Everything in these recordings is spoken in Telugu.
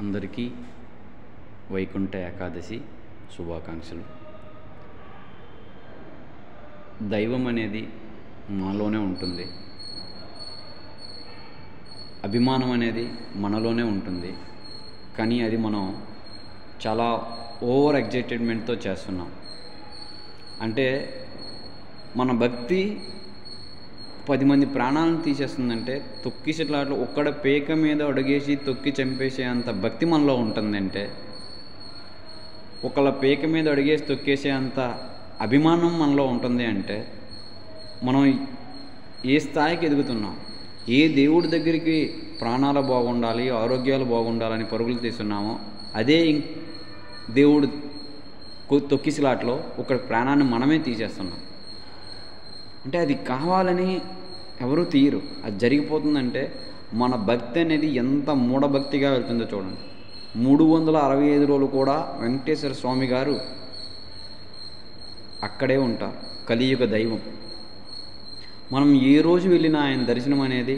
అందరికీ వైకుంఠ ఏకాదశి శుభాకాంక్షలు. దైవం అనేది మనలోనే ఉంటుంది, అభిమానం అనేది మనలోనే ఉంటుంది. కానీ అది మనం చాలా ఓవర్ ఎగ్జైటెడ్మెంట్తో చేస్తున్నాం. అంటే మన భక్తి 10 మంది ప్రాణాలను తీసేస్తుందంటే, తొక్కిసలాట్లో ఒక్కడ పేక మీద అడుగేసి తొక్కి చంపేసే అంత భక్తి మనలో ఉంటుందంటే, ఒకళ్ళ పేక మీద అడుగేసి తొక్కేసే అంత అభిమానం మనలో ఉంటుంది అంటే, మనం ఏ స్థాయికి ఎదుగుతున్నాం, ఏ దేవుడి దగ్గరికి ప్రాణాలు బాగుండాలి, ఆరోగ్యాలు బాగుండాలని పరుగులు తీస్తున్నామో, అదే దేవుడు తొక్కిసలాట్లో ఒక ప్రాణాన్ని మనమే తీసేస్తున్నాం. అంటే అది కావాలని ఎవరూ తీయరు. అది జరిగిపోతుందంటే మన భక్తి అనేది ఎంత మూఢభక్తిగా వెళ్తుందో చూడండి. 365 రోజులు కూడా వెంకటేశ్వర స్వామి గారు అక్కడే ఉంటారు, కలియుగ దైవం. మనం ఏ రోజు వెళ్ళినా ఆయన దర్శనం అనేది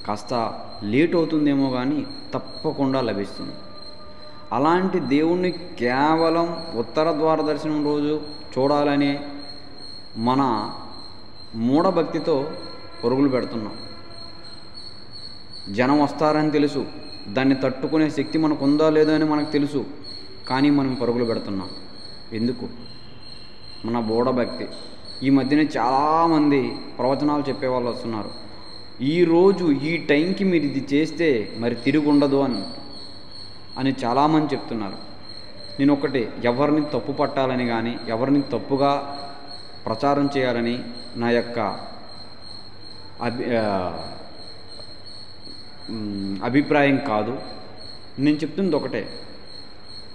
కాస్త లేట్ అవుతుందేమో కానీ తప్పకుండా లభిస్తుంది. అలాంటి దేవుణ్ణి కేవలం ఉత్తర ద్వార దర్శనం రోజు చూడాలని మన మూఢభక్తితో పరుగులు పెడుతున్నాం. జనం వస్తారని తెలుసు, దాన్ని తట్టుకునే శక్తి మనకు ఉందా లేదో అని మనకు తెలుసు, కానీ మనం పరుగులు పెడుతున్నాం. ఎందుకు? మన మూఢభక్తి. ఈ మధ్యన చాలామంది ప్రవచనాలు చెప్పేవాళ్ళు వస్తున్నారు. ఈరోజు ఈ టైంకి మీరు ఇది చేస్తే మరి తిరిగి ఉండదు అని చాలామంది చెప్తున్నారు. నేను ఒకటి, ఎవరిని తప్పు పట్టాలని కానీ ఎవరిని తప్పుగా ప్రచారం చేయాలని నా యొక్క అభిప్రాయం కాదు. నేను చెప్తుంది ఒకటే,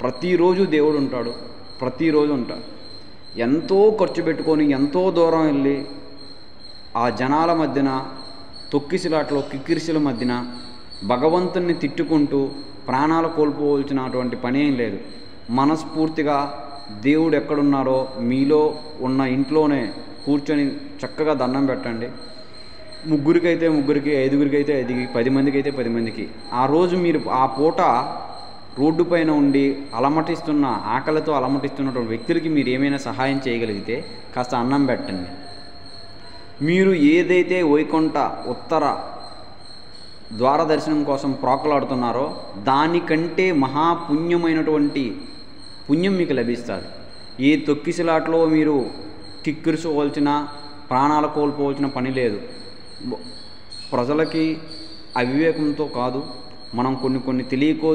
ప్రతిరోజు దేవుడు ఉంటాడు, ప్రతిరోజు ఉంటాడు. ఎంతో ఖర్చు పెట్టుకొని ఎంతో దూరం వెళ్ళి ఆ జనాల మధ్యన తొక్కిసలాట్లో కిక్కిరిసల మధ్యన భగవంతుని తిట్టుకుంటూ ప్రాణాలు కోల్పోవలసినటువంటి పని ఏం లేదు. మనస్ఫూర్తిగా దేవుడు ఎక్కడున్నారో మీలో ఉన్న ఇంట్లోనే కూర్చొని చక్కగా దండం పెట్టండి. ముగ్గురికైతే ముగ్గురికి, 5గురికైతే 5కి, 10 మందికి అయితే 10 మందికి. ఆ రోజు మీరు ఆ పూట రోడ్డు పైన ఉండి అలమటిస్తున్న, ఆకలితో అలమటిస్తున్నటువంటి వ్యక్తులకి మీరు ఏమైనా సహాయం చేయగలిగితే కాస్త అన్నం పెట్టండి. మీరు ఏదైతే వైకుంఠ ఉత్తర ద్వార దర్శనం కోసం ప్రోకలాడుతున్నారో దానికంటే మహాపుణ్యమైనటువంటి పుణ్యం మీకు లభిస్తుంది. ఏ తొక్కిసలాట్లో మీరు కిక్కిరిసుకోవాల్సిన, ప్రాణాలు కోల్పోవాల్సిన పని లేదు. ప్రజలకి అవివేకంతో కాదు, మనం కొన్ని తెలియకో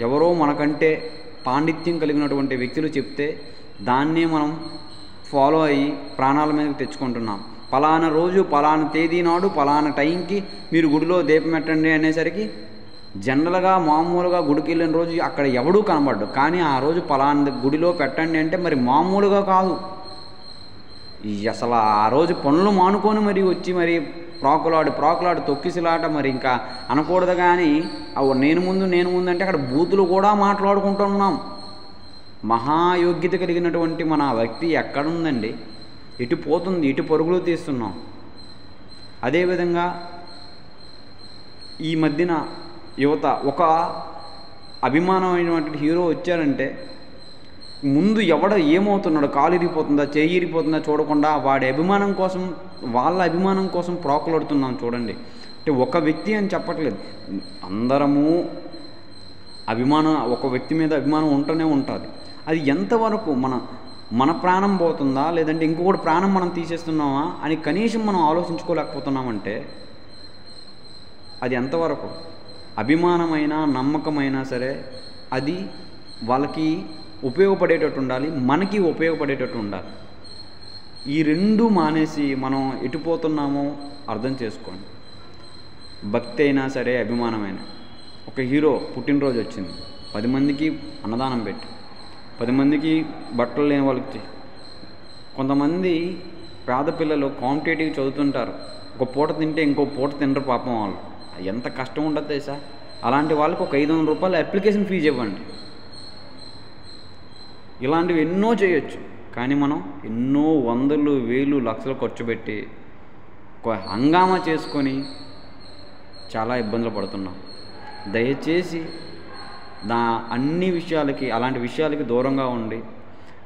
ఎవరో మనకంటే పాండిత్యం కలిగినటువంటి వ్యక్తులు చెప్తే దాన్నే మనం ఫాలో అయ్యి ప్రాణాల మీదకి తెచ్చుకుంటున్నాం. పలానా రోజు పలానా తేదీ నాడు పలానా టైంకి మీరు గుడిలో దీపం పెట్టండి అనేసరికి జనరల్గా మామూలుగా గుడికి వెళ్ళిన రోజు అక్కడ ఎవడూ కనబడ్డు, కానీ ఆ రోజు పలానా గుడిలో పెట్టండి అంటే మరి మామూలుగా కాదు. అసలు ఆ రోజు పనులు మానుకొని మరి వచ్చి మరి ప్రాకులాడు తొక్కిసలాట మరి ఇంకా అనకూడదు. కానీ నేను ముందు అంటే అక్కడ బూతులు కూడా మాట్లాడుకుంటున్నాం. మహాయోగ్యత కలిగినటువంటి మన వ్యక్తి ఎక్కడుందండి? ఇటు పోతుంది, ఇటు పరుగులు తీస్తున్నాం. అదేవిధంగా ఈ మధ్యన యువత ఒక అభిమానమైనటువంటి హీరో వచ్చారంటే ముందు ఏమవుతున్నాడు, కాలు ఇరిగిపోతుందా, చెయ్యి ఇరిగిపోతుందా చూడకుండా వాడి అభిమానం కోసం, వాళ్ళ అభిమానం కోసం ప్రోకలాడుతున్నాం చూడండి. అంటే ఒక వ్యక్తి అని చెప్పట్లేదు, అందరము ఒక వ్యక్తి మీద అభిమానం ఉంటూనే ఉంటుంది. అది ఎంతవరకు మన ప్రాణం పోతుందా లేదంటే ఇంకొకటి ప్రాణం మనం తీసేస్తున్నామా అని కనీసం మనం ఆలోచించుకోలేకపోతున్నామంటే అది ఎంతవరకు అభిమానమైనా నమ్మకమైనా సరే అది వాళ్ళకి ఉపయోగపడేటట్టు ఉండాలి, మనకి ఉపయోగపడేటట్టు ఉండాలి. ఈ రెండు మానేసి మనం ఎటుపోతున్నామో అర్థం చేసుకోండి. భక్తి అయినా సరే అభిమానమైనా. ఒక హీరో పుట్టినరోజు వచ్చింది, 10 మందికి అన్నదానం పెట్టి, 10 మందికి బట్టలు లేని వాళ్ళకి. కొంతమంది పేద పిల్లలు కాంపిటేటివ్ చదువుతుంటారు, ఒక పూట తింటే ఇంకో పూట తినరు పాపం. వాళ్ళు ఎంత కష్టం ఉండదు తెలుసా? అలాంటి వాళ్ళకి ఒక 500 రూపాయలు అప్లికేషన్ ఫీజు ఇవ్వండి. ఇలాంటివి ఎన్నో చేయొచ్చు. కానీ మనం ఎన్నో వందలు, వేలు, లక్షలు ఖర్చు పెట్టి ఒక హంగామా చేసుకొని చాలా ఇబ్బందులు పడుతున్నాం. దయచేసి అన్ని విషయాలకి, అలాంటి విషయాలకి దూరంగా ఉండి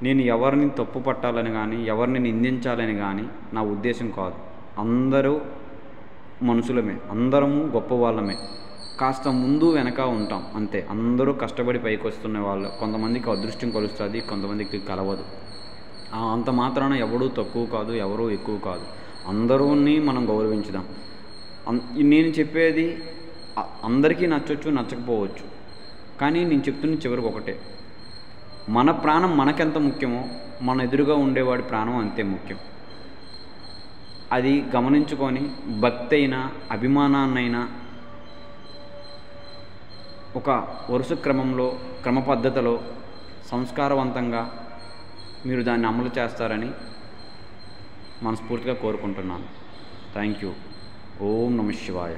నేను ఎవరిని తప్పు పట్టాలని కానీ ఎవరిని నిందించాలని కానీ నా ఉద్దేశం కాదు. అందరూ మనుషులమే, అందరము గొప్పవాళ్ళమే, కాస్త ముందు వెనక ఉంటాం అంతే. అందరూ కష్టపడి పైకి వస్తున్న వాళ్ళు. కొంతమందికి అదృష్టం కలుస్తుంది, కొంతమందికి కలవదు. అంత మాత్రాన ఎవడూ తక్కువ కాదు, ఎవరూ ఎక్కువ కాదు. అందరూని మనం గౌరవించుదాం. నేను చెప్పేది అందరికీ నచ్చవచ్చు, నచ్చకపోవచ్చు. కానీ నేను చెప్తున్న చివరికి ఒకటే, మన ప్రాణం మనకెంత ముఖ్యమో మన ఎదురుగా ఉండేవాడి ప్రాణం అంతే ముఖ్యం. అది గమనించుకొని భక్తి అయినా అభిమానాన్నైనా ఒక వరుస క్రమంలో, క్రమ పద్ధతిలో, సంస్కారవంతంగా మీరు దాన్ని అమలు చేస్తారని మనస్ఫూర్తిగా కోరుకుంటున్నాను. Thank you. ఓం నమః శివాయ.